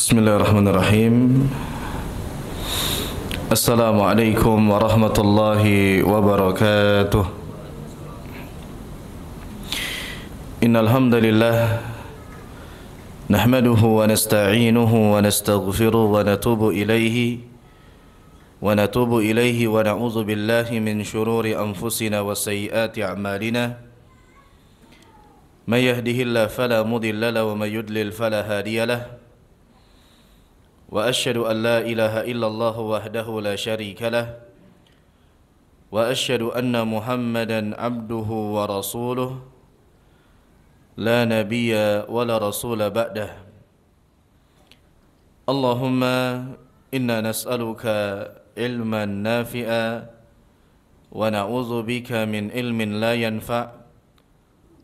Bismillahirrahmanirrahim. Assalamualaikum warahmatullahi wabarakatuh. Innal hamdalillah nahmaduhu wa nasta'inuhu wa nastaghfiruh wa natubu ilayhi wa na'udzu billahi min shururi anfusina wa sayyiati a'malina. May yahdihillahu fala mudilla lahu wa may yudlil fala hadiya lahu. وأشهد أن لا إله إلا الله وحده لا شريك له وأشهد أن محمدا عبده ورسوله لا نبي ولا رسول بعده اللهم إنا نسألك علما نافعا ونعوذ بك من علم لا ينفع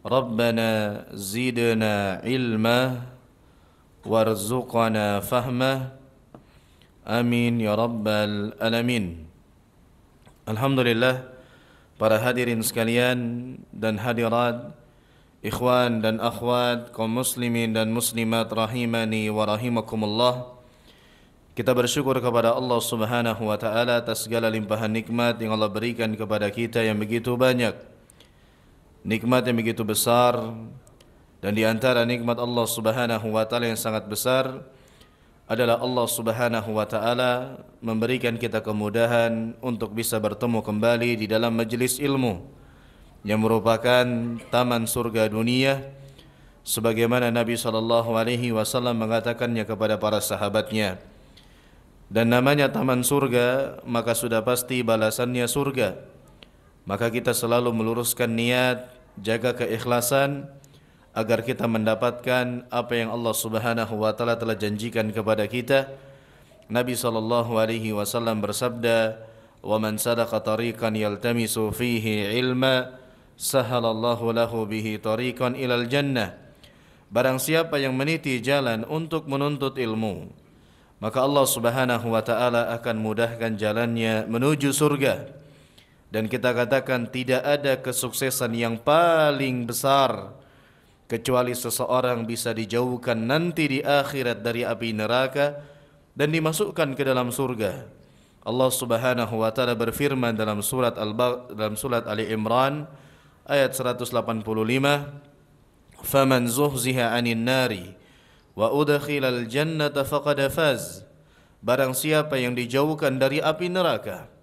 ربنا زدنا علما warzuqna fahmah amin ya rabbal alamin. Alhamdulillah, para hadirin sekalian dan hadirat, ikhwan dan akhwat, kaum muslimin dan muslimat rahimani wa rahimakumullah. Kita bersyukur kepada Allah Subhanahu wa taala atas segala limpahan nikmat yang Allah berikan kepada kita yang begitu banyak. Nikmat yang begitu besar. Dan di antara nikmat Allah Subhanahu wa taala yang sangat besar adalah Allah Subhanahu wa taala memberikan kita kemudahan untuk bisa bertemu kembali di dalam majelis ilmu yang merupakan taman surga dunia, sebagaimana Nabi SAW mengatakannya kepada para sahabatnya. Dan namanya taman surga, maka sudah pasti balasannya surga. Maka kita selalu meluruskan niat, jaga keikhlasan agar kita mendapatkan apa yang Allah Subhanahu wa taala telah janjikan kepada kita. Nabi SAW bersabda, "Wa man salaka tariqan yaltamisu fihi ilma, sahalallahu lahu bihi tariqan ilal jannah." Barang siapa yang meniti jalan untuk menuntut ilmu, maka Allah Subhanahu wa taala akan mudahkan jalannya menuju surga. Dan kita katakan tidak ada kesuksesan yang paling besar kecuali seseorang bisa dijauhkan nanti di akhirat dari api neraka dan dimasukkan ke dalam surga. Allah Subhanahu wa taala berfirman dalam surat Ali Imran ayat 185, "Faman zuhziha 'anil nari wa udkhilal jannata faqad faz." Barang siapa yang dijauhkan dari api neraka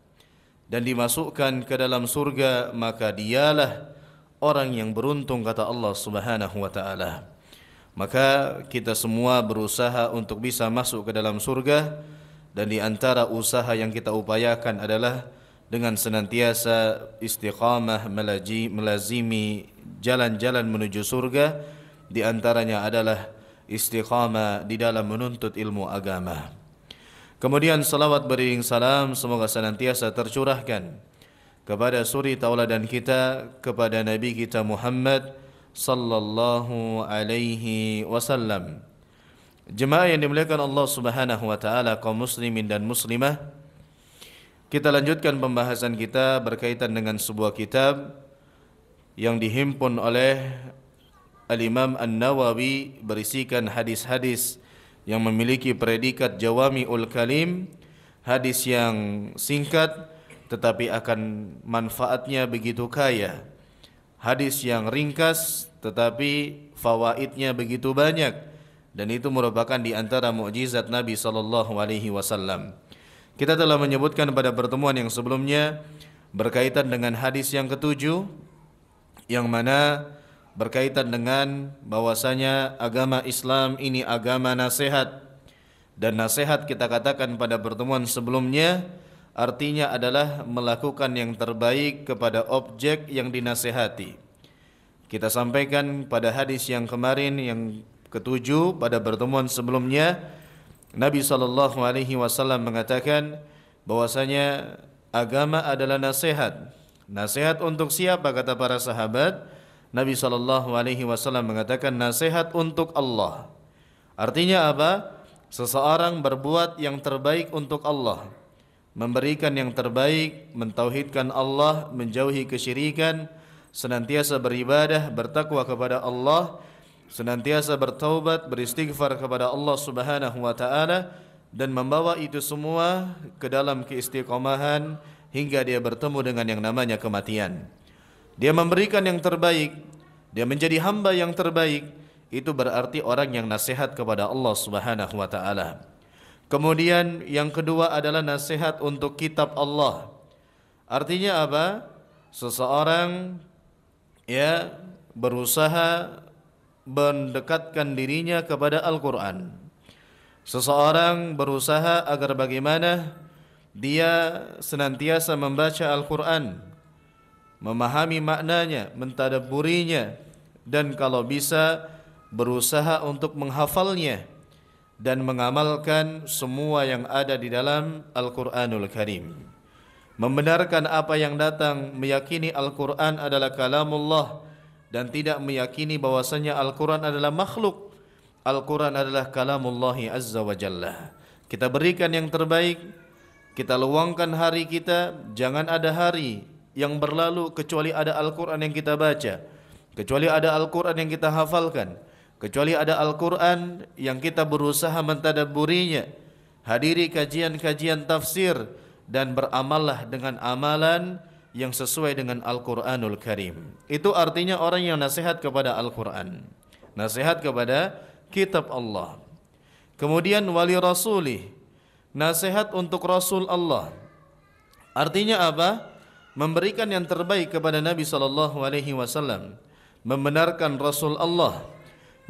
dan dimasukkan ke dalam surga, maka dialah orang yang beruntung, kata Allah Subhanahu wa taala. Maka kita semua berusaha untuk bisa masuk ke dalam surga, dan di antara usaha yang kita upayakan adalah dengan senantiasa istiqamah melazimi jalan-jalan menuju surga. Di antaranya adalah istiqamah di dalam menuntut ilmu agama. Kemudian salawat beriring salam semoga senantiasa tercurahkan kepada suri tauladan kita, kepada Nabi kita Muhammad sallallahu alaihi wasallam. Jemaah yang dimuliakan Allah Subhanahu wa taala, kaum muslimin dan muslimah, kita lanjutkan pembahasan kita berkaitan dengan sebuah kitab yang dihimpun oleh Al-Imam An-Nawawi, berisikan hadis-hadis yang memiliki predikat jawami'ul kalim, hadis yang singkat tetapi akan manfaatnya begitu kaya, hadis yang ringkas tetapi fawaidnya begitu banyak, dan itu merupakan di antara mukjizat Nabi SAW. Kita telah menyebutkan pada pertemuan yang sebelumnya berkaitan dengan hadis yang ketujuh, yang mana berkaitan dengan bahwasanya agama Islam ini agama nasihat, dan nasihat kita katakan pada pertemuan sebelumnya artinya adalah melakukan yang terbaik kepada objek yang dinasihati. Kita sampaikan pada hadis yang kemarin yang ketujuh pada pertemuan sebelumnya, Nabi SAW mengatakan bahwasanya agama adalah nasihat. Nasihat untuk siapa, kata para sahabat? Nabi SAW mengatakan nasihat untuk Allah. Artinya apa? Seseorang berbuat yang terbaik untuk Allah, memberikan yang terbaik, mentauhidkan Allah, menjauhi kesyirikan, senantiasa beribadah, bertakwa kepada Allah, senantiasa bertaubat, beristighfar kepada Allah Subhanahu wa taala dan membawa itu semua ke dalam keistiqomahan hingga dia bertemu dengan yang namanya kematian. Dia memberikan yang terbaik, dia menjadi hamba yang terbaik, itu berarti orang yang nasihat kepada Allah Subhanahu wa taala. Kemudian yang kedua adalah nasihat untuk kitab Allah. Artinya apa? Seseorang berusaha mendekatkan dirinya kepada Al-Quran. Seseorang berusaha agar bagaimana dia senantiasa membaca Al-Quran, memahami maknanya, mentadabburinya, dan kalau bisa berusaha untuk menghafalnya dan mengamalkan semua yang ada di dalam Al-Quranul Karim. Membenarkan apa yang datang, meyakini Al-Quran adalah kalamullah dan tidak meyakini bahwasanya Al-Quran adalah makhluk. Al-Quran adalah kalamullahi azza wa jalla. Kita berikan yang terbaik, kita luangkan hari kita. Jangan ada hari yang berlalu kecuali ada Al-Quran yang kita baca, kecuali ada Al-Quran yang kita hafalkan, kecuali ada Al-Quran yang kita berusaha mentadabburinya. Hadiri kajian-kajian tafsir dan beramallah dengan amalan yang sesuai dengan Al-Quranul Karim. Itu artinya orang yang nasihat kepada Al-Quran, nasihat kepada kitab Allah. Kemudian wali rasulih, nasihat untuk Rasul Allah. Artinya apa? Memberikan yang terbaik kepada Nabi SAW, membenarkan Rasul Allah,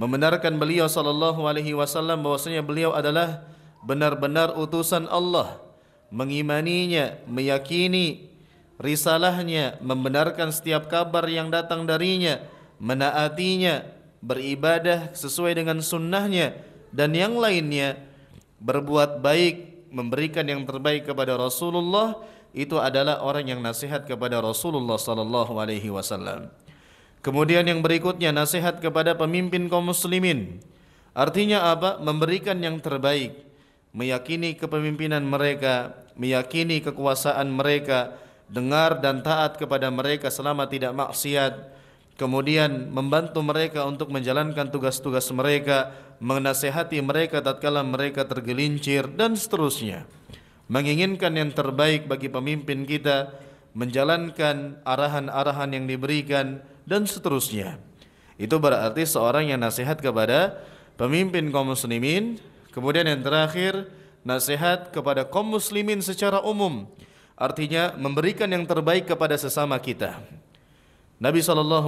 membenarkan beliau SAW bahwasanya beliau adalah benar-benar utusan Allah, mengimaninya, meyakini risalahnya, membenarkan setiap kabar yang datang darinya, menaatinya, beribadah sesuai dengan sunnahnya, dan yang lainnya, berbuat baik, memberikan yang terbaik kepada Rasulullah. Itu adalah orang yang nasihat kepada Rasulullah SAW. Kemudian yang berikutnya, nasihat kepada pemimpin kaum muslimin. Artinya apa? Memberikan yang terbaik, meyakini kepemimpinan mereka, meyakini kekuasaan mereka, dengar dan taat kepada mereka selama tidak maksiat, kemudian membantu mereka untuk menjalankan tugas-tugas mereka, menasihati mereka tatkala mereka tergelincir, dan seterusnya. Menginginkan yang terbaik bagi pemimpin kita, menjalankan arahan-arahan yang diberikan, dan seterusnya. Itu berarti seorang yang nasihat kepada pemimpin kaum muslimin. Kemudian yang terakhir, nasihat kepada kaum muslimin secara umum. Artinya memberikan yang terbaik kepada sesama kita. Nabi SAW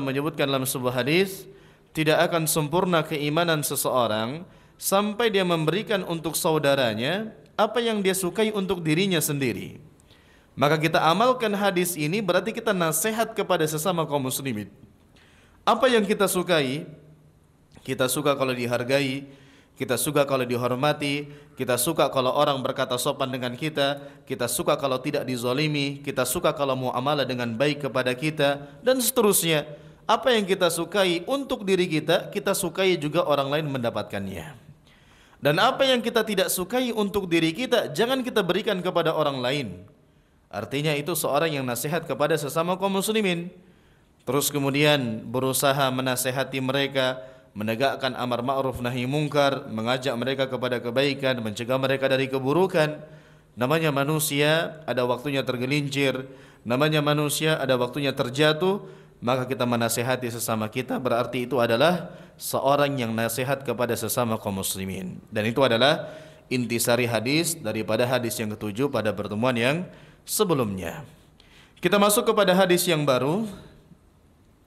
menyebutkan dalam sebuah hadis, tidak akan sempurna keimanan seseorang sampai dia memberikan untuk saudaranya apa yang dia sukai untuk dirinya sendiri. Maka kita amalkan hadis ini, berarti kita nasihat kepada sesama kaum muslimin. Apa yang kita sukai, kita suka kalau dihargai, kita suka kalau dihormati, kita suka kalau orang berkata sopan dengan kita suka kalau tidak dizalimi, kita suka kalau muamalah dengan baik kepada kita, dan seterusnya. Apa yang kita sukai untuk diri kita, kita sukai juga orang lain mendapatkannya. Dan apa yang kita tidak sukai untuk diri kita, jangan kita berikan kepada orang lain. Artinya itu seorang yang nasihat kepada sesama kaum muslimin. Terus kemudian berusaha menasihati mereka, menegakkan amar ma'ruf nahi mungkar, mengajak mereka kepada kebaikan, mencegah mereka dari keburukan. Namanya manusia, ada waktunya tergelincir, namanya manusia, ada waktunya terjatuh. Maka kita menasihati sesama kita, berarti itu adalah seorang yang nasihat kepada sesama kaum muslimin. Dan itu adalah intisari hadis daripada hadis yang ketujuh pada pertemuan yang sebelumnya. Kita masuk kepada hadis yang baru,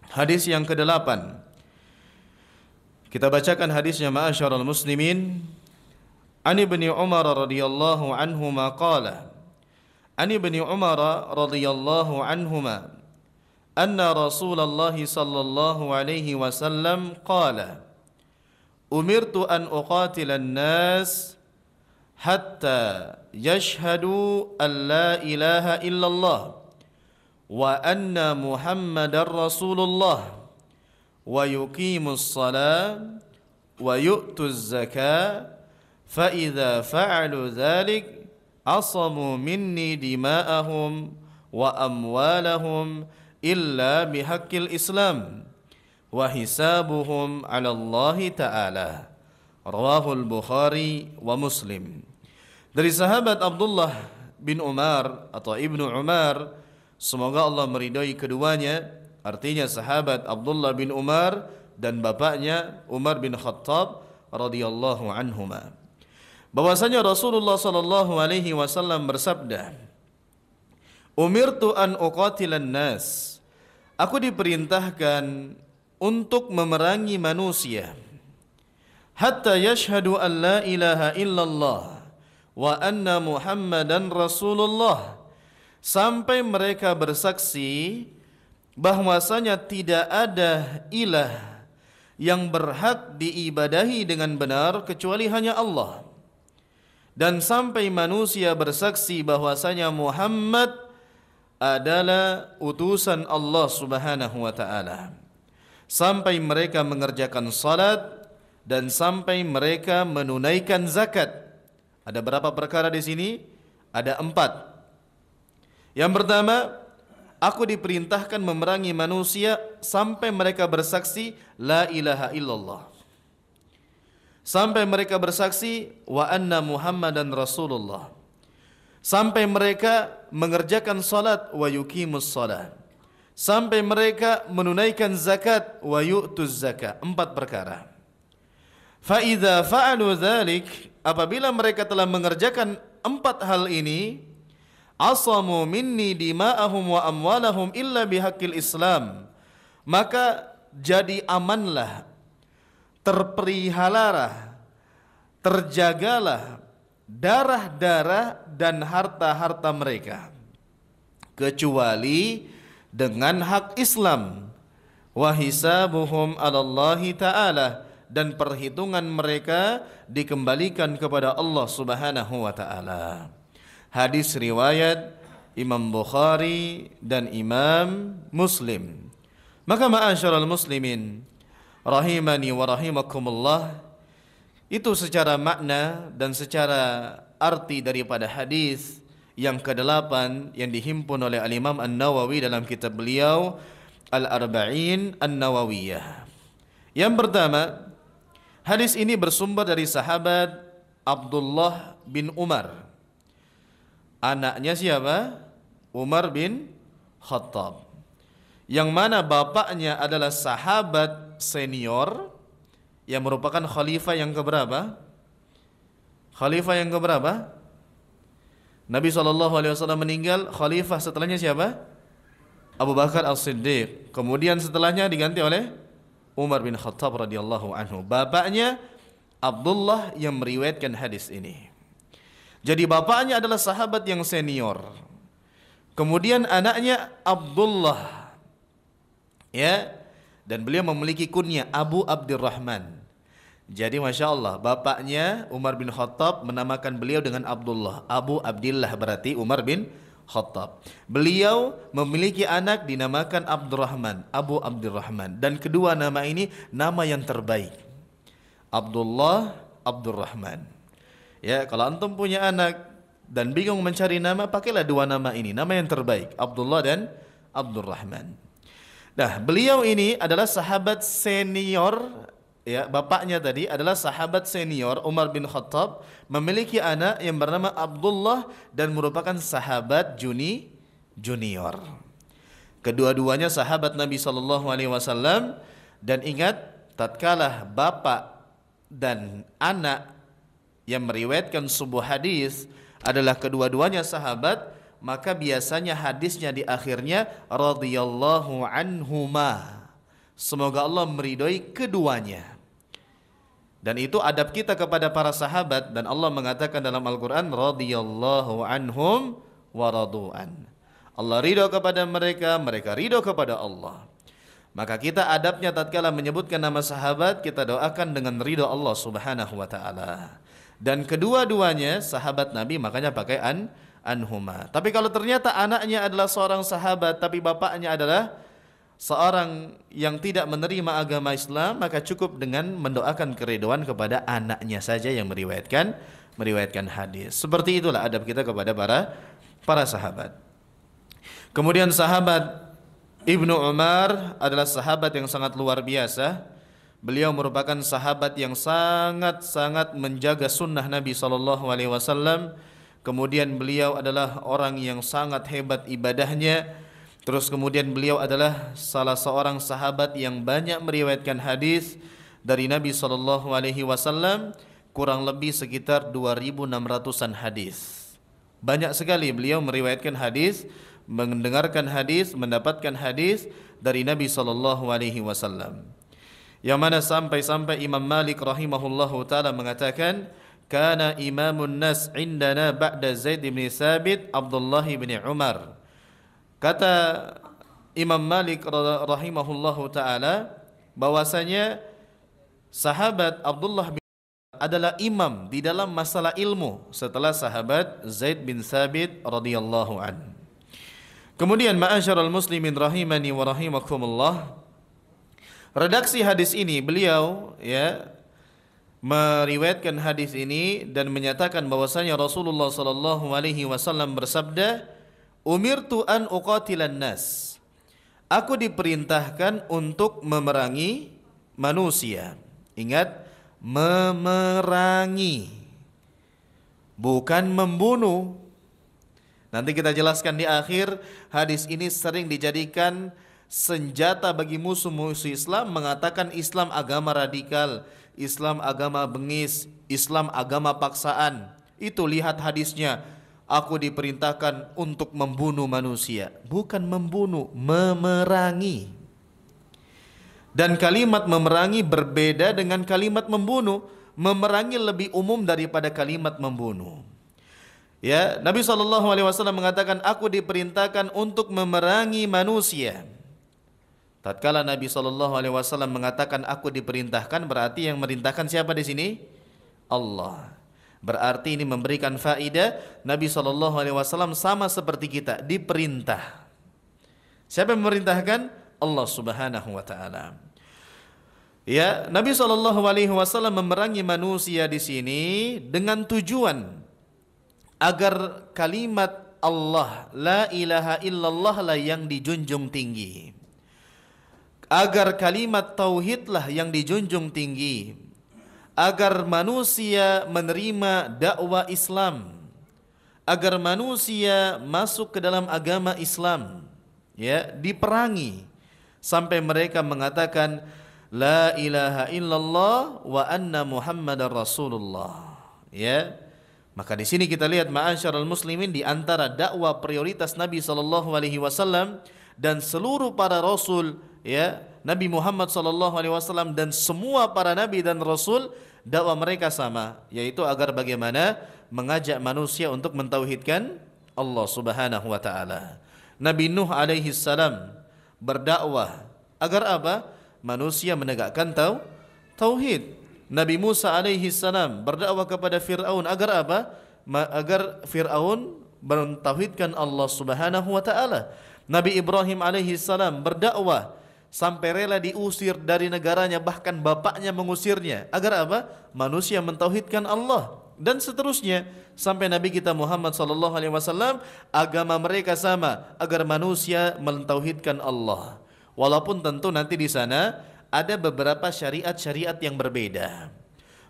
hadis yang ke-8. Kita bacakan hadisnya ma'asyiral muslimin. An Ibnu Umar radhiyallahu anhuma qala, An Ibnu Umar radhiyallahu anhuma anna Rasulullah sallallahu alaihi wasallam qala, umirtu an uqatila an-nas hatta yashhadu an la ilaha illallah wa anna Muhammadar Rasulullah wa yuqimus salat wa yu'tuz zakah fa idza fa'alu dhalik asamu minni dima'ahum wa amwalahum illa bihaqqil Islam wa hisabuhum 'ala Allah Ta'ala. Rawahul Bukhari wa Muslim. Dari sahabat Abdullah bin Umar atau Ibnu Umar, semoga Allah meridai keduanya, artinya sahabat Abdullah bin Umar dan bapaknya Umar bin Khattab radhiyallahu anhuma, bahwasanya Rasulullah sallallahu alaihi wasallam bersabda, "Umirtu an uqatilan nas." Aku diperintahkan untuk memerangi manusia hatta yashhadu an la ilaha illallah wa anna Muhammadan Rasulullah, sampai mereka bersaksi bahwasanya tidak ada ilah yang berhak diibadahi dengan benar kecuali hanya Allah, dan sampai manusia bersaksi bahwasanya Muhammad adalah utusan Allah Subhanahu wa taala, sampai mereka mengerjakan salat dan sampai mereka menunaikan zakat. Ada berapa perkara di sini? Ada 4. Yang pertama, aku diperintahkan memerangi manusia sampai mereka bersaksi la ilaha illallah, sampai mereka bersaksi wa anna Muhammadan Rasulullah, sampai mereka mengerjakan salat wa yuqimus salat, sampai mereka menunaikan zakat wa yu'tuz zakat. 4 perkara. Fa idza fa'alu dzalik, apabila mereka telah mengerjakan 4 hal ini, asamu minni dima'ahum wa amwalahum illa bihaqqil Islam, maka jadi amanlah, terperihalalah, terjagalah darah-darah dan harta-harta mereka kecuali dengan hak Islam. Wa hisabuhum 'ala Allah Ta'ala, dan perhitungan mereka dikembalikan kepada Allah Subhanahu wa taala. Hadis riwayat Imam Bukhari dan Imam Muslim. Maka ma'asyiral muslimin rahimani wa rahimakumullah, itu secara makna dan secara arti daripada hadis yang ke-8 yang dihimpun oleh Al-Imam An-Nawawi dalam kitab beliau Al-Arba'in An-Nawawiyah. Yang pertama, hadis ini bersumber dari sahabat Abdullah bin Umar. Anaknya siapa? Umar bin Khattab, yang mana bapaknya adalah sahabat senior yang merupakan khalifah yang keberapa? Khalifah yang keberapa? Nabi SAW meninggal, khalifah setelahnya siapa? Abu Bakar As-Siddiq. Kemudian setelahnya diganti oleh Umar bin Khattab radhiyallahu anhu. Bapaknya Abdullah yang meriwayatkan hadis ini. Jadi bapaknya adalah sahabat yang senior. Kemudian anaknya Abdullah, ya, dan beliau memiliki kunyah Abu Abdurrahman. Jadi Masya Allah, bapaknya Umar bin Khattab menamakan beliau dengan Abdullah. Abu Abdillah berarti Umar bin Khattab. Beliau memiliki anak dinamakan Abdurrahman, Abu Abdurrahman. Dan kedua nama ini nama yang terbaik, Abdullah, Abdurrahman. Ya, kalau antum punya anak dan bingung mencari nama, pakailah 2 nama ini, nama yang terbaik, Abdullah dan Abdurrahman. Nah, beliau ini adalah sahabat senior, ya, bapaknya tadi adalah sahabat senior Umar bin Khattab, memiliki anak yang bernama Abdullah dan merupakan sahabat junior. Kedua-duanya sahabat Nabi SAW. Dan ingat, tatkala bapak dan anak yang meriwayatkan sebuah hadis adalah kedua-duanya sahabat, maka biasanya hadisnya di akhirnya radhiyallahu anhuma, semoga Allah meridhai keduanya. Dan itu adab kita kepada para sahabat, dan Allah mengatakan dalam Al-Quran, radhiyallahu anhum wa radu'an. Allah ridho kepada mereka, mereka ridho kepada Allah. Maka kita adabnya tatkala menyebutkan nama sahabat, kita doakan dengan ridho Allah Subhanahu wa taala. Dan kedua-duanya sahabat Nabi, makanya pakai anhuma. Tapi kalau ternyata anaknya adalah seorang sahabat tapi bapaknya adalah seorang yang tidak menerima agama Islam, maka cukup dengan mendoakan keridhaan kepada anaknya saja yang meriwayatkan hadis. Seperti itulah adab kita kepada para sahabat. Kemudian sahabat Ibnu Umar adalah sahabat yang sangat luar biasa. Beliau merupakan sahabat yang sangat-sangat menjaga sunnah Nabi SAW. Kemudian beliau adalah orang yang sangat hebat ibadahnya. Terus kemudian beliau adalah salah seorang sahabat yang banyak meriwayatkan hadis dari Nabi SAW, kurang lebih sekitar 2.600-an hadis. Banyak sekali beliau meriwayatkan hadis, mendengarkan hadis, mendapatkan hadis dari Nabi SAW. Yang mana sampai-sampai Imam Malik rahimahullahu taala mengatakan, kana imamun nas indana ba'da Zaid bin Thabit Abdullah bin Umar. Kata Imam Malik rahimahullahu taala bahwasanya sahabat Abdullah bin adalah imam di dalam masalah ilmu setelah sahabat Zaid bin Thabit radhiyallahu an. Kemudian ma'asyiral muslimin rahimani wa rahimakumullah, redaksi hadis ini beliau meriwayatkan hadis ini dan menyatakan bahwasanya Rasulullah sallallahu alaihi wasallam bersabda, "Umirtu an uqatilan nas." Aku diperintahkan untuk memerangi manusia. Ingat, memerangi, bukan membunuh. Nanti kita jelaskan di akhir, hadis ini sering dijadikan senjata bagi musuh-musuh Islam, mengatakan Islam agama radikal, Islam agama bengis, Islam agama paksaan. Itu lihat hadisnya, aku diperintahkan untuk membunuh manusia. Bukan membunuh, memerangi. Dan kalimat memerangi berbeda dengan kalimat membunuh. Memerangi lebih umum daripada kalimat membunuh. Ya, Nabi SAW mengatakan, aku diperintahkan untuk memerangi manusia. Tatkala Nabi SAW mengatakan aku diperintahkan, berarti yang merintahkan siapa di sini? Allah. Berarti ini memberikan faedah, Nabi SAW sama seperti kita, diperintah. Siapa yang memerintahkan? Allah Subhanahu wa taala. Ya, Nabi SAW memerangi manusia di sini dengan tujuan agar kalimat Allah, la ilaha illallah lah yang dijunjung tinggi. Agar kalimat tauhid lah yang dijunjung tinggi. Agar manusia menerima dakwah Islam. Agar manusia masuk ke dalam agama Islam. Ya, diperangi sampai mereka mengatakan la ilaha illallah wa anna Muhammadar Rasulullah. Ya. Maka di sini kita lihat ma'asyiral muslimin, di antara dakwah prioritas Nabi SAW dan seluruh para rasul, ya, Nabi Muhammad SAW dan semua para nabi dan rasul, dakwah mereka sama, yaitu agar bagaimana mengajak manusia untuk mentauhidkan Allah Subhanahu wa taala. Nabi Nuh alaihi salam berdakwah agar apa? Manusia menegakkan tauhid. Nabi Musa alaihi salam berdakwah kepada Fir'aun agar apa? Agar Fir'aun mentauhidkan Allah Subhanahu wa taala. Nabi Ibrahim alaihi salam berdakwah sampai rela diusir dari negaranya, bahkan bapaknya mengusirnya, agar apa? Manusia mentauhidkan Allah. Dan seterusnya sampai Nabi kita Muhammad sallallahu alaihi wasallam, agama mereka sama, agar manusia mentauhidkan Allah. Walaupun tentu nanti di sana ada beberapa syariat-syariat yang berbeda.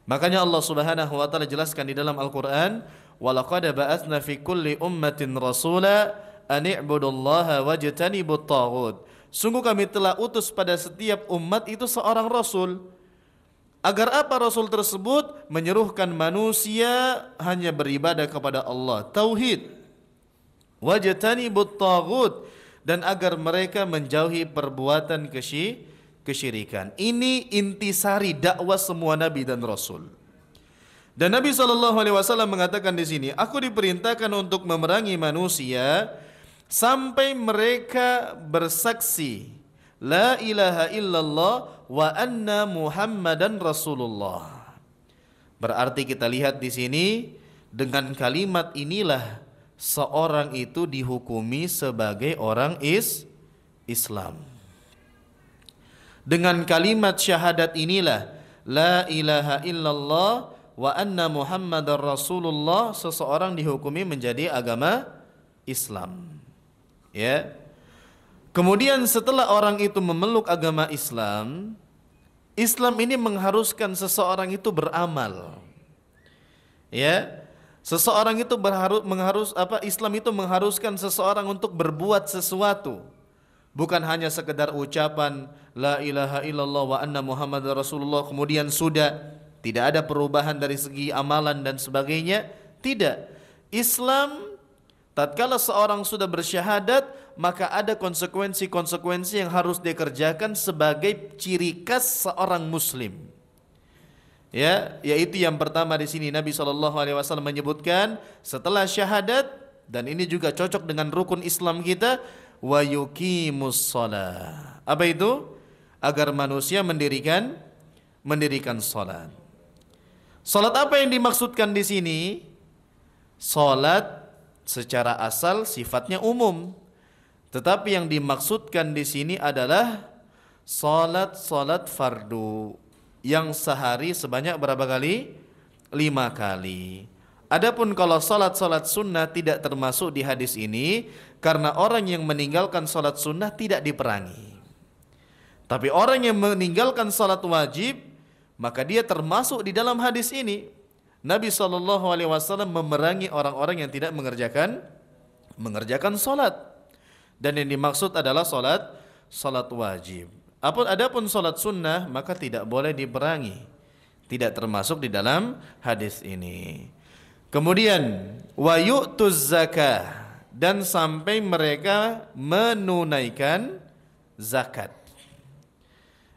Makanya Allah Subhanahu wa taala jelaskan di dalam Al-Qur'an, "Wa laqad ba'atsna fi kulli ummatin rasula an i'budullaha wajtanibut taghut." Sungguh kami telah utus pada setiap umat itu seorang rasul. Agar apa rasul tersebut? Menyerukan manusia hanya beribadah kepada Allah, tauhid. Wajtanibut taghut, dan agar mereka menjauhi perbuatan kesyirikan. Ini intisari dakwah semua nabi dan rasul. Dan Nabi SAW mengatakan di sini, aku diperintahkan untuk memerangi manusia sampai mereka bersaksi la ilaha illallah wa anna Muhammadan Rasulullah. Berarti kita lihat di sini, dengan kalimat inilah seorang itu dihukumi sebagai orang Islam. Dengan kalimat syahadat inilah la ilaha illallah wa anna Muhammadar Rasulullah, seseorang dihukumi menjadi agama Islam. Ya. Kemudian setelah orang itu memeluk agama Islam, Islam ini mengharuskan seseorang itu beramal. Ya, seseorang itu Islam itu mengharuskan seseorang untuk berbuat sesuatu. Bukan hanya sekedar ucapan la ilaha illallah wa anna muhammadar rasulullah kemudian sudah, tidak ada perubahan dari segi amalan dan sebagainya. Tidak. Islam tatkala seorang sudah bersyahadat, maka ada konsekuensi-konsekuensi yang harus dikerjakan sebagai ciri khas seorang muslim. Ya, yaitu yang pertama di sini Nabi SAW menyebutkan setelah syahadat, dan ini juga cocok dengan rukun Islam kita, wa yuqimus shalah. Apa itu? Agar manusia mendirikan salat. Salat apa yang dimaksudkan di sini? Salat secara asal sifatnya umum. Tetapi yang dimaksudkan di sini adalah salat fardu yang sehari sebanyak berapa kali? 5 kali. Adapun kalau salat sunnah tidak termasuk di hadis ini, karena orang yang meninggalkan salat sunnah tidak diperangi. Tapi orang yang meninggalkan salat wajib, maka dia termasuk di dalam hadis ini. Nabi SAW memerangi orang-orang yang tidak mengerjakan salat. Dan yang dimaksud adalah salat wajib. Adapun salat sunnah maka tidak boleh diperangi, tidak termasuk di dalam hadis ini. Kemudian wa yu'tuz zakah, dan sampai mereka menunaikan zakat.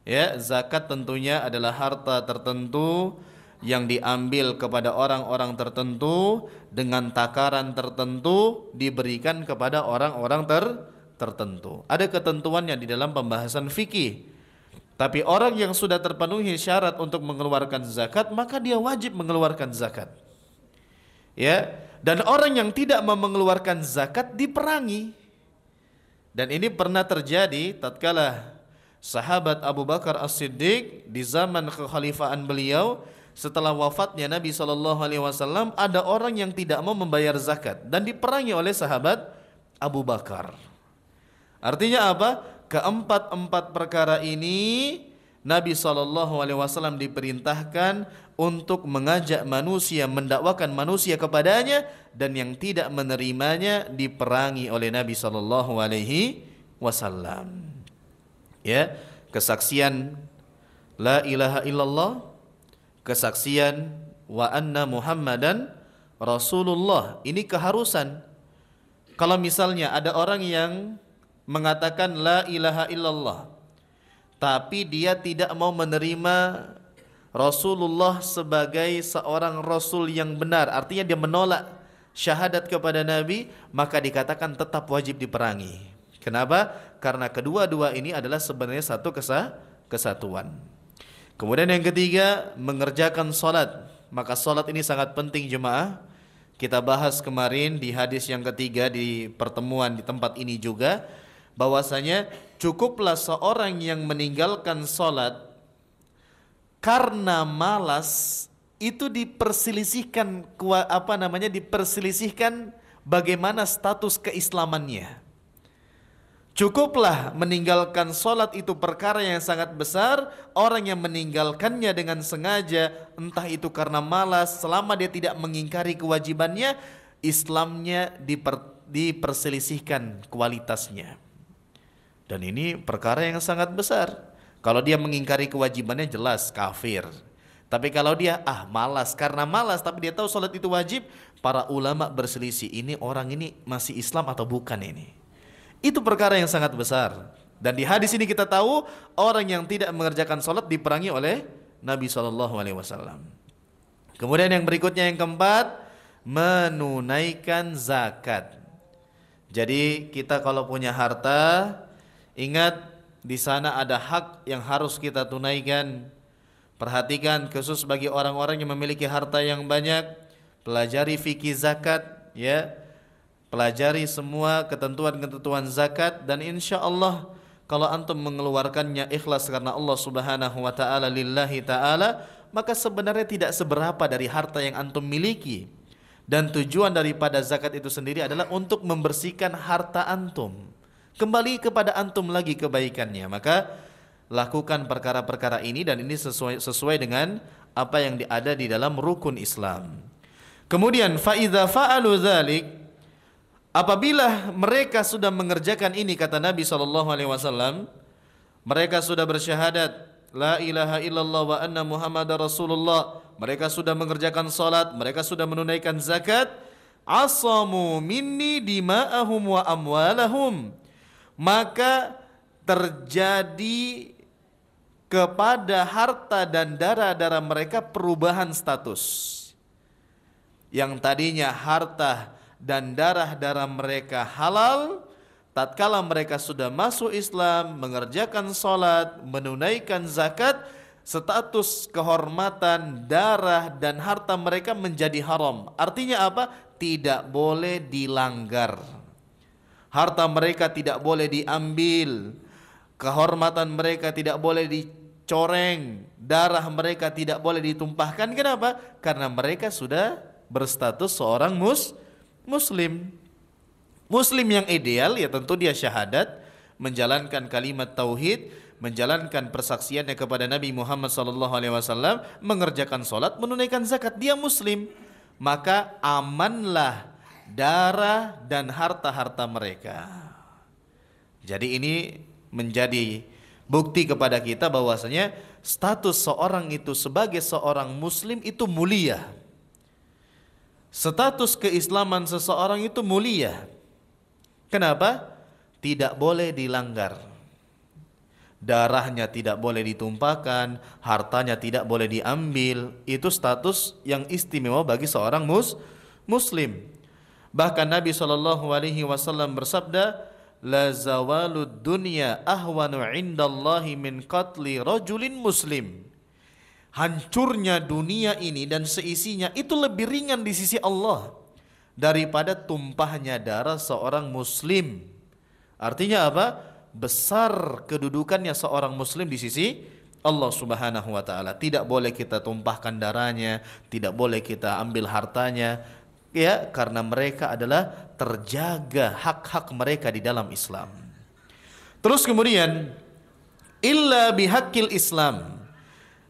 Ya, zakat tentunya adalah harta tertentu yang diambil kepada orang-orang tertentu dengan takaran tertentu, diberikan kepada orang-orang tertentu. Ada ketentuannya di dalam pembahasan fikih. Tapi orang yang sudah terpenuhi syarat untuk mengeluarkan zakat, maka dia wajib mengeluarkan zakat. Ya, dan orang yang tidak mau mengeluarkan zakat diperangi. Dan ini pernah terjadi tatkala sahabat Abu Bakar As-Siddiq di zaman kekhalifahan beliau, setelah wafatnya Nabi SAW, ada orang yang tidak mau membayar zakat dan diperangi oleh sahabat Abu Bakar. Artinya apa? Keempat perkara ini Nabi SAW diperintahkan untuk mengajak manusia, mendakwakan manusia kepadanya, dan yang tidak menerimanya diperangi oleh Nabi SAW. Ya, kesaksian la ilaha illallah, kesaksian wa anna Muhammadan Rasulullah, ini keharusan. Kalau misalnya ada orang yang mengatakan la ilaha illallah, tapi dia tidak mau menerima Rasulullah sebagai seorang Rasul yang benar, artinya dia menolak syahadat kepada Nabi, maka dikatakan tetap wajib diperangi. Kenapa? Karena kedua-dua ini adalah sebenarnya satu kesatuan. Kemudian yang ketiga, mengerjakan salat. Maka salat ini sangat penting jemaah. Kita bahas kemarin di hadis yang ketiga di pertemuan di tempat ini juga, bahwasanya cukuplah seorang yang meninggalkan salat karena malas, itu diperselisihkan bagaimana status keislamannya. Cukuplah meninggalkan salat itu perkara yang sangat besar. Orang yang meninggalkannya dengan sengaja, entah itu karena malas, selama dia tidak mengingkari kewajibannya, Islamnya diperselisihkan kualitasnya. Dan ini perkara yang sangat besar. Kalau dia mengingkari kewajibannya jelas kafir. Tapi kalau dia malas, karena malas tapi dia tahu salat itu wajib, para ulama berselisih, ini orang ini masih Islam atau bukan ini. Itu perkara yang sangat besar. Dan di hadis ini kita tahu orang yang tidak mengerjakan salat diperangi oleh Nabi SAW. Kemudian yang berikutnya, yang keempat, menunaikan zakat. Jadi kita kalau punya harta, ingat di sana ada hak yang harus kita tunaikan. Perhatikan khusus bagi orang-orang yang memiliki harta yang banyak, pelajari fikih zakat, ya. Pelajari semua ketentuan-ketentuan zakat, dan insya Allah kalau antum mengeluarkannya ikhlas karena Allah Subhanahu wa taala, lillahi taala, maka sebenarnya tidak seberapa dari harta yang antum miliki. Dan tujuan daripada zakat itu sendiri adalah untuk membersihkan harta antum. Kembali kepada antum lagi kebaikannya. Maka lakukan perkara-perkara ini, dan ini sesuai dengan apa yang ada di dalam rukun Islam. Kemudian fa idza fa'alu dzalik, apabila mereka sudah mengerjakan ini, kata Nabi SAW, mereka sudah bersyahadat la ilaha illallah wa anna muhammadar rasulullah, mereka sudah mengerjakan salat, mereka sudah menunaikan zakat, asamu minni dima'ahum wa amwalahum, maka terjadi kepada harta dan darah-darah mereka perubahan status. Yang tadinya harta dan darah-darah mereka halal, tatkala mereka sudah masuk Islam, mengerjakan salat, menunaikan zakat, status kehormatan, darah dan harta mereka menjadi haram. Artinya apa? Tidak boleh dilanggar. Harta mereka tidak boleh diambil, kehormatan mereka tidak boleh dicoreng, darah mereka tidak boleh ditumpahkan. Kenapa? Karena mereka sudah berstatus seorang muslim. Muslim yang ideal ya tentu dia syahadat, menjalankan kalimat tauhid, menjalankan persaksiannya kepada Nabi Muhammad SAW, mengerjakan salat, menunaikan zakat, dia muslim. Maka amanlah darah dan harta-harta mereka. Jadi ini menjadi bukti kepada kita bahwasanya status seorang itu sebagai seorang muslim itu mulia. Status keislaman seseorang itu mulia. Kenapa? Tidak boleh dilanggar. Darahnya tidak boleh ditumpahkan, hartanya tidak boleh diambil. Itu status yang istimewa bagi seorang muslim. Bahkan Nabi SAW bersabda, la zawalud dunya ahwanu indallahi min qatli rajulin muslim. Hancurnya dunia ini dan seisinya itu lebih ringan di sisi Allah daripada tumpahnya darah seorang muslim. Artinya apa? Besar kedudukannya seorang muslim di sisi Allah Subhanahu wa taala. Tidak boleh kita tumpahkan darahnya, tidak boleh kita ambil hartanya, ya, karena mereka adalah terjaga hak-hak mereka di dalam Islam. Terus kemudian illa bihaqqil Islam.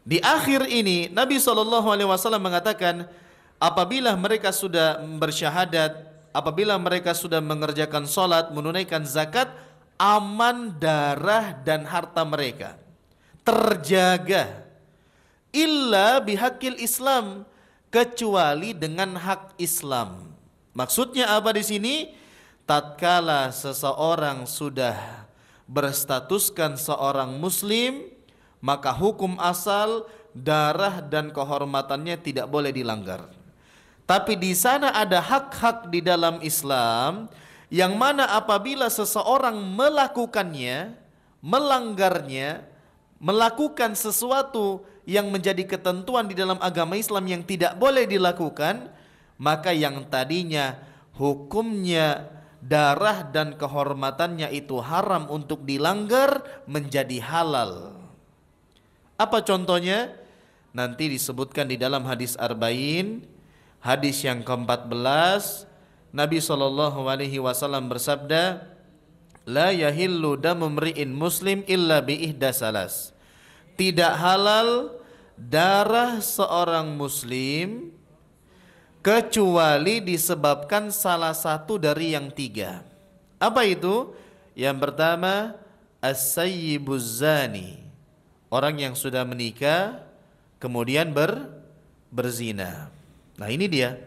Di akhir ini Nabi SAW mengatakan, apabila mereka sudah bersyahadat, apabila mereka sudah mengerjakan salat, menunaikan zakat, aman darah dan harta mereka, terjaga. Illa bihaqqil Islam, kecuali dengan hak Islam. Maksudnya apa di sini? Tatkala seseorang sudah berstatuskan seorang muslim, maka hukum asal darah dan kehormatannya tidak boleh dilanggar. Tapi di sana ada hak-hak di dalam Islam yang mana apabila seseorang melakukannya, melanggarnya, melakukan sesuatu yang menjadi ketentuan di dalam agama Islam yang tidak boleh dilakukan, maka yang tadinya hukumnya darah dan kehormatannya itu haram untuk dilanggar menjadi halal. Apa contohnya? Nanti disebutkan di dalam hadis Arba'in, hadis yang ke-14, Nabi SAW bersabda, la yahillu damu mri'in muslim illa bi ihda salas. Tidak halal darah seorang muslim kecuali disebabkan salah satu dari yang tiga. Apa itu? Yang pertama, as-sayyibuz zani, orang yang sudah menikah kemudian berzina. Nah ini dia.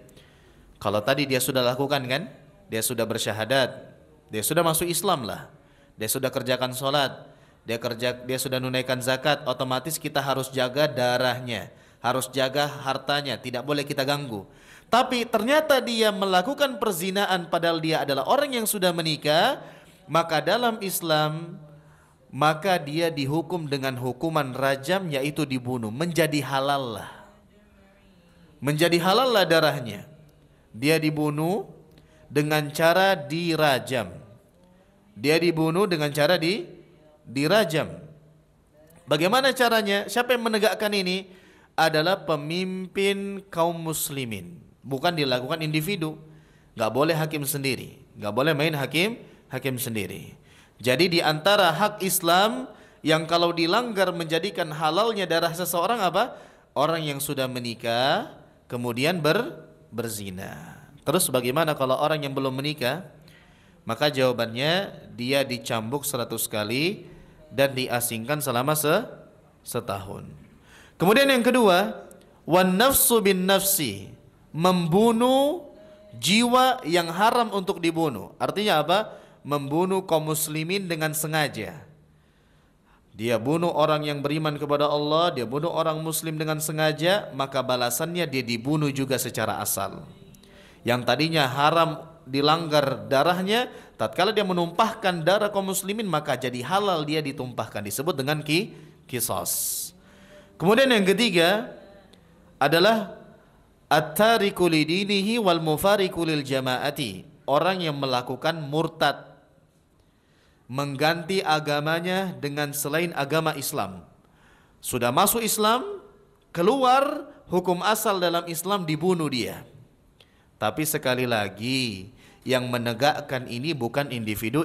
Kalau tadi dia sudah lakukan kan, dia sudah bersyahadat, dia sudah masuk Islam lah, dia sudah kerjakan sholat, dia sudah nunaikan zakat, otomatis kita harus jaga darahnya, harus jaga hartanya, tidak boleh kita ganggu. Tapi ternyata dia melakukan perzinaan padahal dia adalah orang yang sudah menikah, maka dalam Islam maka dia dihukum dengan hukuman rajam, yaitu dibunuh, menjadi halal lah. Menjadi halal lah darahnya. Dia dibunuh dengan cara dirajam. Dia dibunuh dengan cara dirajam. Bagaimana caranya? Siapa yang menegakkan ini? Adalah pemimpin kaum muslimin. Bukan dilakukan individu. Gak boleh hakim sendiri. Gak boleh main hakim sendiri. Jadi di antara hak Islam yang kalau dilanggar menjadikan halalnya darah seseorang apa? Orang yang sudah menikah kemudian berzina. Terus bagaimana kalau orang yang belum menikah? Maka jawabannya dia dicambuk 100 kali dan diasingkan selama setahun. Kemudian yang kedua, wan nafsu bin nafsi, membunuh jiwa yang haram untuk dibunuh. Artinya apa? Membunuh kaum muslimin dengan sengaja. Dia bunuh orang yang beriman kepada Allah, dia bunuh orang muslim dengan sengaja, maka balasannya dia dibunuh juga secara asal. Yang tadinya haram dilanggar darahnya, tatkala dia menumpahkan darah kaum muslimin maka jadi halal dia ditumpahkan, disebut dengan qisas. Kemudian yang ketiga adalah at-tariku lidinihi wal mufariqu lil jamaati, orang yang melakukan murtad, mengganti agamanya dengan selain agama Islam. Sudah masuk Islam, keluar hukum asal dalam Islam, dibunuh dia. Tapi sekali lagi, yang menegakkan ini bukan individu,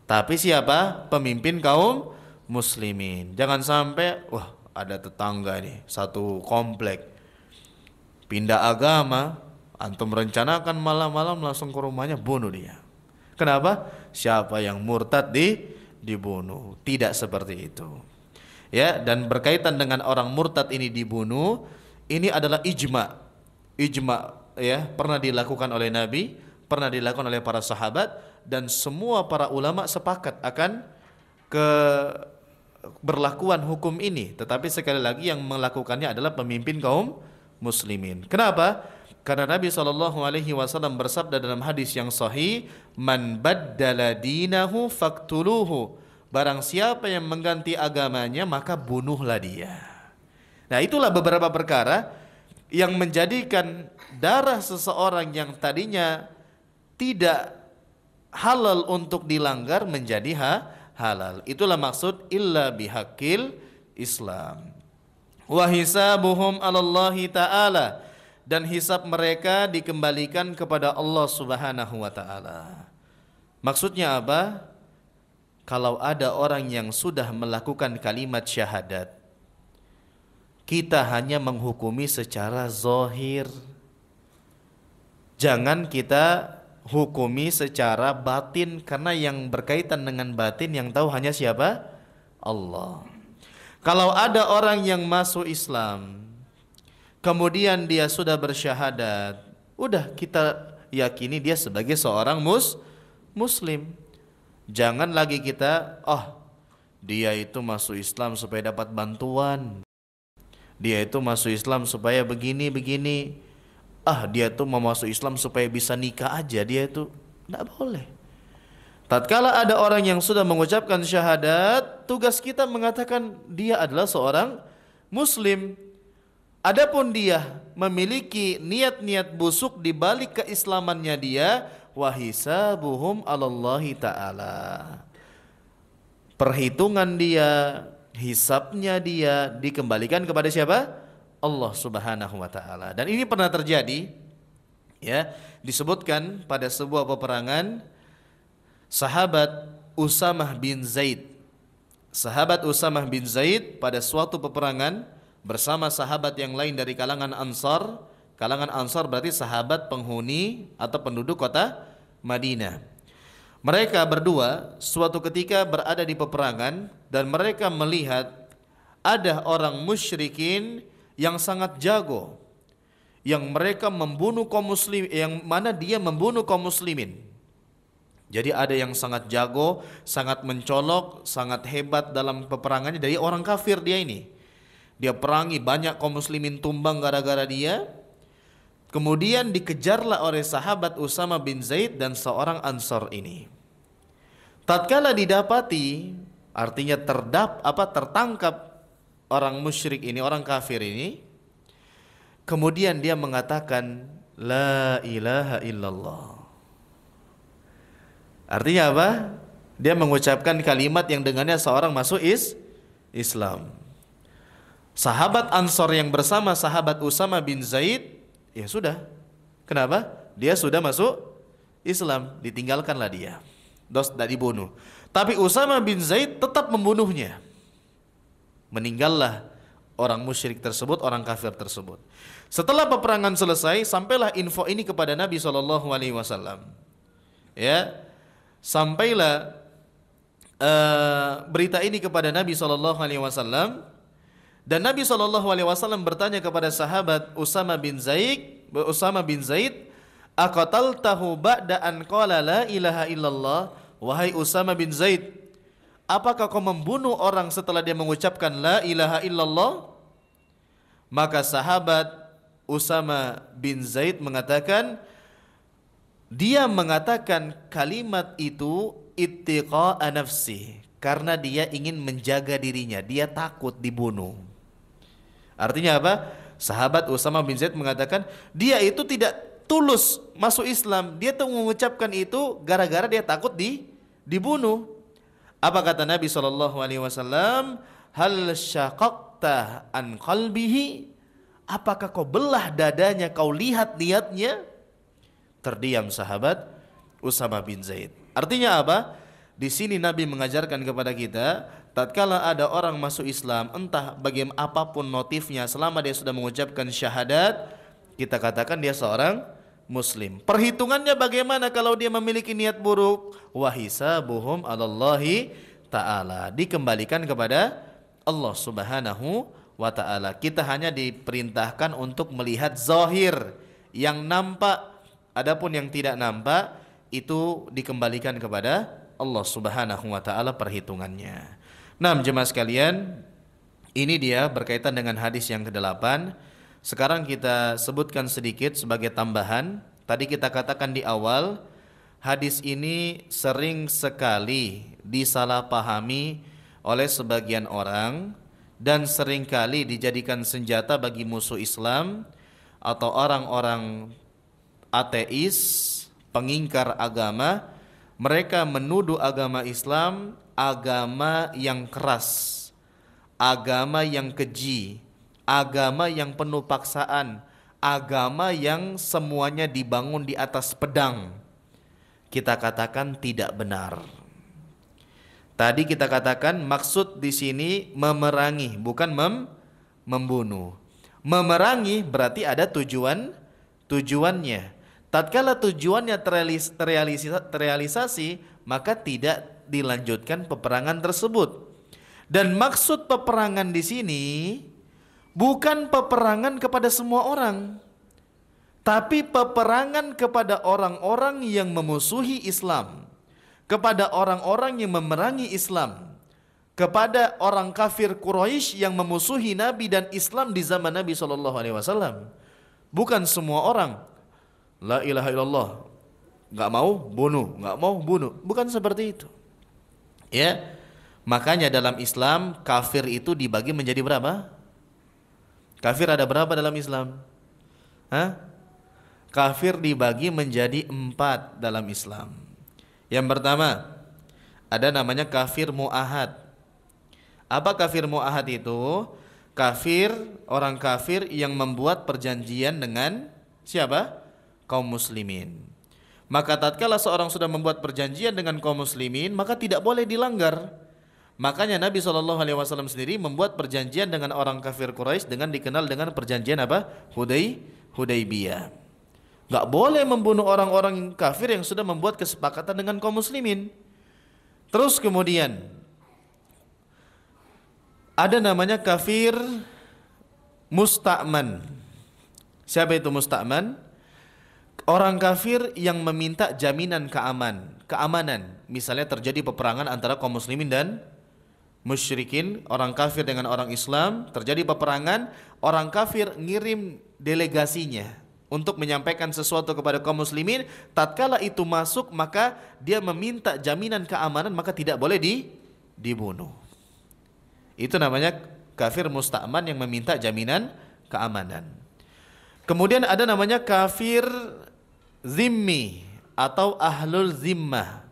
tapi siapa? Pemimpin kaum muslimin. Jangan sampai, wah ada tetangga nih, satu komplek, pindah agama, antum rencanakan malam-malam langsung ke rumahnya, bunuh dia. Kenapa? Siapa yang murtad dibunuh. Tidak seperti itu. Ya, dan berkaitan dengan orang murtad ini dibunuh, ini adalah ijma ya, pernah dilakukan oleh Nabi, pernah dilakukan oleh para sahabat, dan semua para ulama sepakat akan berlakuan hukum ini. Tetapi sekali lagi yang melakukannya adalah pemimpin kaum muslimin. Kenapa? Karena Nabi SAW bersabda dalam hadis yang sahih, man baddala dinahu faktuluhu, barang siapa yang mengganti agamanya maka bunuhlah dia. Nah, itulah beberapa perkara yang menjadikan darah seseorang yang tadinya tidak halal untuk dilanggar menjadi halal. Itulah maksud illa bihaqqil Islam. Wa hisabuhum 'alallahi ta'ala, dan hisab mereka dikembalikan kepada Allah Subhanahu wa taala. Maksudnya apa? Kalau ada orang yang sudah melakukan kalimat syahadat, kita hanya menghukumi secara zahir. Jangan kita hukumi secara batin, karena yang berkaitan dengan batin yang tahu hanya siapa? Allah. Kalau ada orang yang masuk Islam, kemudian dia sudah bersyahadat, udah kita yakini dia sebagai seorang muslim. Jangan lagi kita, dia itu masuk Islam supaya dapat bantuan, dia itu masuk Islam supaya begini, dia itu mau masuk Islam supaya bisa nikah aja, dia itu tidak boleh. Tatkala ada orang yang sudah mengucapkan syahadat, tugas kita mengatakan dia adalah seorang muslim. Adapun dia memiliki niat-niat busuk di balik keislamannya dia, wa hisabuhum 'alallahi ta'ala. Perhitungan dia, hisabnya dia dikembalikan kepada siapa? Allah Subhanahu wa taala. Dan ini pernah terjadi, ya, disebutkan pada sebuah peperangan sahabat Usamah bin Zaid. Sahabat Usamah bin Zaid pada suatu peperangan bersama sahabat yang lain dari kalangan Ansar. Kalangan Ansar berarti sahabat penghuni atau penduduk kota Madinah. Mereka berdua suatu ketika berada di peperangan dan mereka melihat ada orang musyrikin yang sangat jago, yang mereka membunuh kaum muslim, yang mana dia membunuh kaum muslimin. Jadi ada yang sangat jago, sangat mencolok, sangat hebat dalam peperangannya dari orang kafir dia ini. Dia perangi banyak kaum muslimin tumbang gara-gara dia. Kemudian dikejarlah oleh sahabat Usama bin Zaid dan seorang Ansar ini. Tatkala didapati, artinya tertangkap orang musyrik ini, orang kafir ini, kemudian dia mengatakan la ilaha illallah. Artinya apa? Dia mengucapkan kalimat yang dengannya seorang masuk Islam. Sahabat Ansar yang bersama sahabat Usama bin Zaid, ya sudah. Kenapa? Dia sudah masuk Islam, ditinggalkanlah dia. tidak dibunuh. Tapi Usama bin Zaid tetap membunuhnya. Meninggallah orang musyrik tersebut, orang kafir tersebut. Setelah peperangan selesai, sampailah info ini kepada Nabi SAW. Ya, sampailah berita ini kepada Nabi SAW, dan Nabi SAW bertanya kepada sahabat Usama bin Zaid, aqataltahu ba'da an qala la ilaha illallah? Wahai Usama bin Zaid, apakah kau membunuh orang setelah dia mengucapkan la ilaha illallah? Maka sahabat Usama bin Zaid mengatakan, dia mengatakan kalimat itu ittiqa'a nafsi, karena dia ingin menjaga dirinya, dia takut dibunuh. Artinya apa? Sahabat Usama bin Zaid mengatakan dia itu tidak tulus masuk Islam, dia tuh mengucapkan itu gara-gara dia takut dibunuh. Apa kata Nabi SAW? Hal syaqaqta an qalbihi? Apakah kau belah dadanya, kau lihat niatnya? Terdiam sahabat Usama bin Zaid. Artinya apa? Di sini Nabi mengajarkan kepada kita, tatkala ada orang masuk Islam, entah bagaimana apapun motifnya, selama dia sudah mengucapkan syahadat, kita katakan dia seorang Muslim. Perhitungannya bagaimana kalau dia memiliki niat buruk? Wa hisabuhum 'alallahi ta'ala. Dikembalikan kepada Allah Subhanahu wa ta'ala. Kita hanya diperintahkan untuk melihat zahir yang nampak, adapun yang tidak nampak itu dikembalikan kepada Allah Subhanahu wa ta'ala perhitungannya. Nah, jemaah sekalian, ini dia berkaitan dengan hadis yang ke-8. Sekarang kita sebutkan sedikit sebagai tambahan. Tadi kita katakan di awal, hadis ini sering sekali disalahpahami oleh sebagian orang dan seringkali dijadikan senjata bagi musuh Islam atau orang-orang ateis, pengingkar agama. Mereka menuduh agama Islam agama yang keras, agama yang keji, agama yang penuh paksaan, agama yang semuanya dibangun di atas pedang. Kita katakan tidak benar. Tadi kita katakan maksud di sini memerangi, bukan membunuh. Memerangi berarti ada tujuannya. Tatkala tujuannya terrealisasi, maka tidak dilanjutkan peperangan tersebut. Dan maksud peperangan di sini bukan peperangan kepada semua orang, tapi peperangan kepada orang-orang yang memusuhi Islam, kepada orang-orang yang memerangi Islam, kepada orang kafir Quraisy yang memusuhi Nabi dan Islam di zaman Nabi SAW. Bukan semua orang la ilaha illallah, nggak mau bunuh, bukan seperti itu. Ya, makanya dalam Islam kafir itu dibagi menjadi berapa? Kafir ada berapa dalam Islam? Kafir dibagi menjadi 4 dalam Islam. Yang pertama, ada namanya kafir mu'ahad. Apa kafir mu'ahad itu? Kafir, orang kafir yang membuat perjanjian dengan siapa? Kaum muslimin. Maka tatkala seorang sudah membuat perjanjian dengan kaum muslimin, maka tidak boleh dilanggar. Makanya Nabi SAW sendiri membuat perjanjian dengan orang kafir Quraisy dengan dikenal dengan perjanjian apa? Hudaybiyah. Gak boleh membunuh orang-orang kafir yang sudah membuat kesepakatan dengan kaum muslimin. Terus kemudian ada namanya kafir musta'man. Siapa itu musta'man? Orang kafir yang meminta jaminan keamanan. Misalnya terjadi peperangan antara kaum muslimin dan musyrikin, orang kafir dengan orang Islam, terjadi peperangan, orang kafir ngirim delegasinya untuk menyampaikan sesuatu kepada kaum muslimin. Tatkala itu masuk, maka dia meminta jaminan keamanan, maka tidak boleh dibunuh. Itu namanya kafir musta'man yang meminta jaminan keamanan. Kemudian ada namanya kafir zimmi atau ahlul zimmah.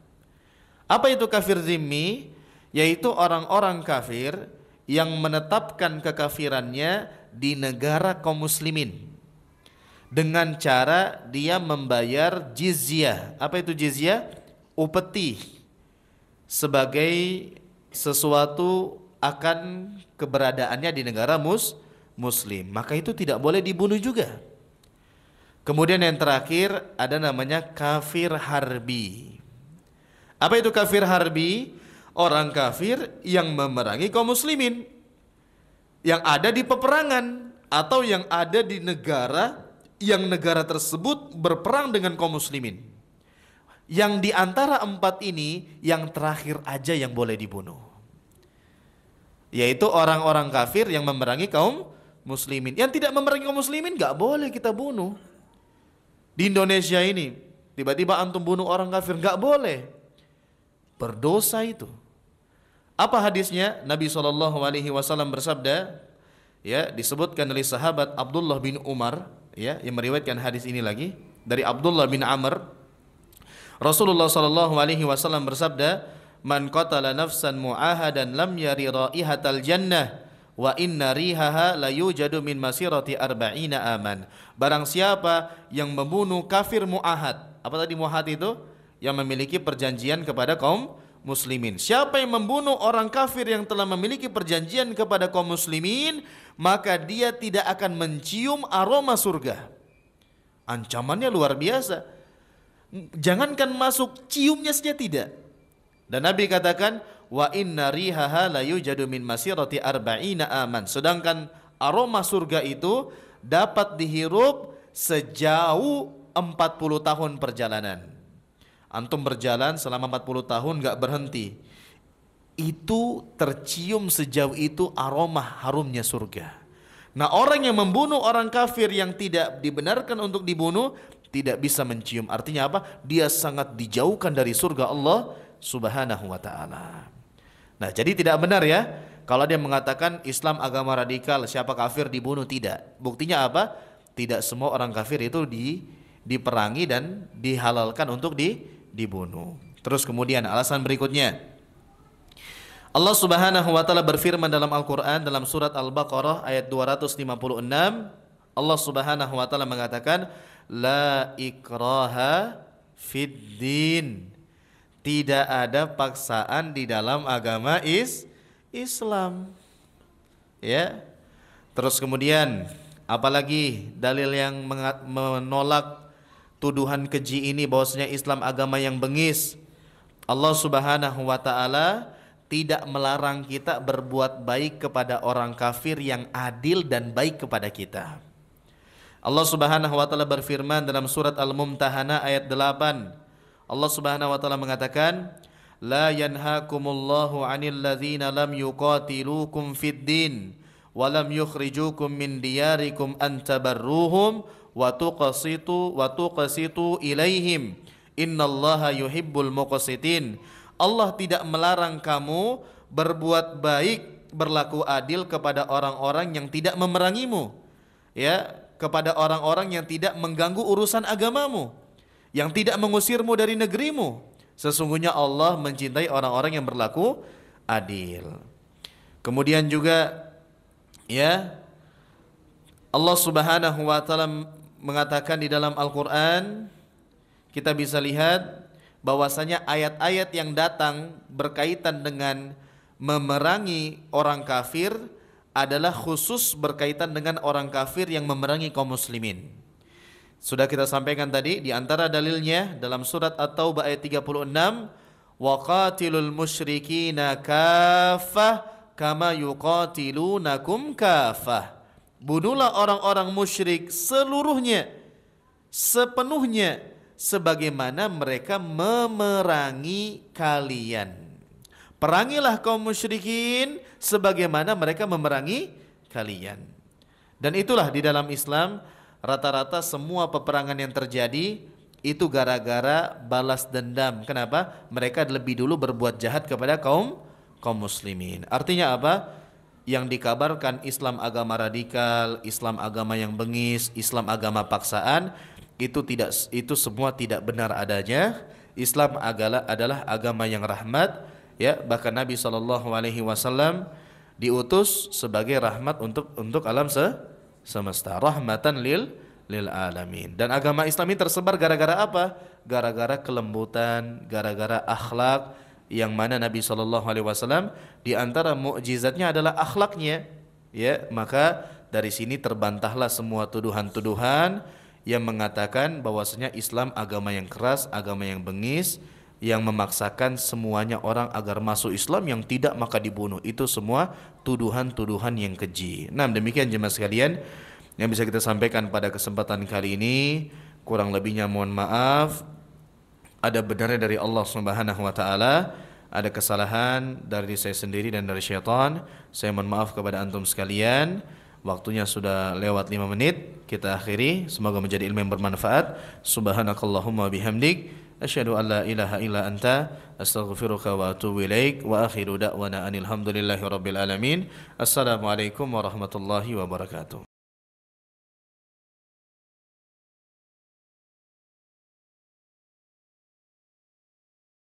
Apa itu kafir zimmi? Yaitu orang-orang kafir yang menetapkan kekafirannya di negara kaum muslimin dengan cara dia membayar jizyah. Apa itu jizyah? Upeti sebagai sesuatu akan keberadaannya di negara muslim, maka itu tidak boleh dibunuh juga. Kemudian yang terakhir ada namanya kafir harbi. Apa itu kafir harbi? Orang kafir yang memerangi kaum muslimin, yang ada di peperangan atau yang ada di negara yang negara tersebut berperang dengan kaum muslimin. Yang di antara empat ini yang terakhir aja yang boleh dibunuh, yaitu orang-orang kafir yang memerangi kaum muslimin. Yang tidak memerangi kaum muslimin gak boleh kita bunuh. Di Indonesia ini tiba-tiba antum bunuh orang kafir, gak boleh, berdosa itu. Apa hadisnya? Nabi SAW bersabda, ya, disebutkan oleh sahabat Abdullah bin Umar, ya, yang meriwayatkan hadis ini lagi dari Abdullah bin Amr. Rasulullah SAW bersabda, "Man qatala nafsan mu'ahadan lam yari raihatal jannah wa inna rihaha la yujadu min masirati arba'ina aman." Barang siapa yang membunuh kafir mu'ahad. Apa tadi mu'ahad itu? Yang memiliki perjanjian kepada kaum muslimin. Siapa yang membunuh orang kafir yang telah memiliki perjanjian kepada kaum muslimin, maka dia tidak akan mencium aroma surga. Ancamannya luar biasa. Jangankan masuk, ciumnya saja tidak. Dan Nabi katakan, wa inna rihaha la yujadu min masirati arba'ina aman. Sedangkan aroma surga itu dapat dihirup sejauh 40 tahun perjalanan. Antum berjalan selama 40 tahun gak berhenti, itu tercium sejauh itu aroma harumnya surga. Nah, orang yang membunuh orang kafir yang tidak dibenarkan untuk dibunuh tidak bisa mencium. Artinya apa? Dia sangat dijauhkan dari surga Allah Subhanahu wa ta'ala. Nah, jadi tidak benar ya kalau dia mengatakan Islam agama radikal, siapa kafir dibunuh. Tidak. Buktinya apa? Tidak semua orang kafir itu diperangi dan dihalalkan untuk dibunuh. Terus kemudian alasan berikutnya, Allah Subhanahu wa taala berfirman dalam Al-Qur'an dalam surat Al-Baqarah ayat 256, Allah Subhanahu wa taala mengatakan, la ikraha fid din. Tidak ada paksaan di dalam agama Islam. Ya. Terus kemudian apalagi dalil yang menolak tuduhan keji ini bahwasanya Islam agama yang bengis. Allah Subhanahu wa taala tidak melarang kita berbuat baik kepada orang kafir yang adil dan baik kepada kita. Allah Subhanahu wa taala berfirman dalam surat Al-Mumtahanah ayat 8. Allah Subhanahu wa taala mengatakan, la yanhaakumullahu 'anil ladzina lam yuqatilukum fid din wa lam yukhrijukum min diyarikum an tabarruhum wa tuqsitu ilaihim innallaha yuhibbul muqsitin. Allah tidak melarang kamu berbuat baik, berlaku adil kepada orang-orang yang tidak memerangimu, ya, kepada orang-orang yang tidak mengganggu urusan agamamu, yang tidak mengusirmu dari negerimu. Sesungguhnya Allah mencintai orang-orang yang berlaku adil. Kemudian juga, ya, Allah Subhanahu wa taala mengatakan di dalam Al-Qur'an, kita bisa lihat bahwasanya ayat-ayat yang datang berkaitan dengan memerangi orang kafir adalah khusus berkaitan dengan orang kafir yang memerangi kaum muslimin. Sudah kita sampaikan tadi, di antara dalilnya dalam surat At-Taubah ayat 36, wa qatilul musyrikina kaffah kama yuqatilunakum kaffah. Bunuhlah orang-orang musyrik seluruhnya, sepenuhnya, sebagaimana mereka memerangi kalian. Perangilah kaum musyrikin sebagaimana mereka memerangi kalian. Dan itulah di dalam Islam, rata-rata semua peperangan yang terjadi itu gara-gara balas dendam. Kenapa? Mereka lebih dulu berbuat jahat kepada kaum muslimin. Artinya apa? Yang dikabarkan Islam agama radikal, Islam agama yang bengis, Islam agama paksaan, itu semua tidak benar adanya. Islam adalah agama yang rahmat, ya, bahkan Nabi SAW diutus sebagai rahmat untuk alam semesta, rahmatan lil alamin. Dan agama Islam ini tersebar gara-gara apa? Gara-gara kelembutan, gara-gara akhlak, yang mana Nabi SAW di antara mukjizatnya adalah akhlaknya, ya, maka dari sini terbantahlah semua tuduhan-tuduhan yang mengatakan bahwasanya Islam agama yang keras, agama yang bengis, yang memaksakan semuanya orang agar masuk Islam, yang tidak maka dibunuh. Itu semua tuduhan-tuduhan yang keji. Nah, demikian jemaah sekalian yang bisa kita sampaikan pada kesempatan kali ini. Kurang lebihnya mohon maaf. Ada benarnya dari Allah Subhanahu wa taala, ada kesalahan dari saya sendiri dan dari syaitan. Saya mohon maaf kepada antum sekalian. Waktunya sudah lewat 5 menit. Kita akhiri. Semoga menjadi ilmu yang bermanfaat. Subhanakallahumma bihamdik, asyhadu an la ilaha illa anta, astaghfiruka wa atubu ilaik. Wa akhiru da'wana anil hamdulillahi rabbil alamin. Assalamualaikum warahmatullahi wabarakatuh.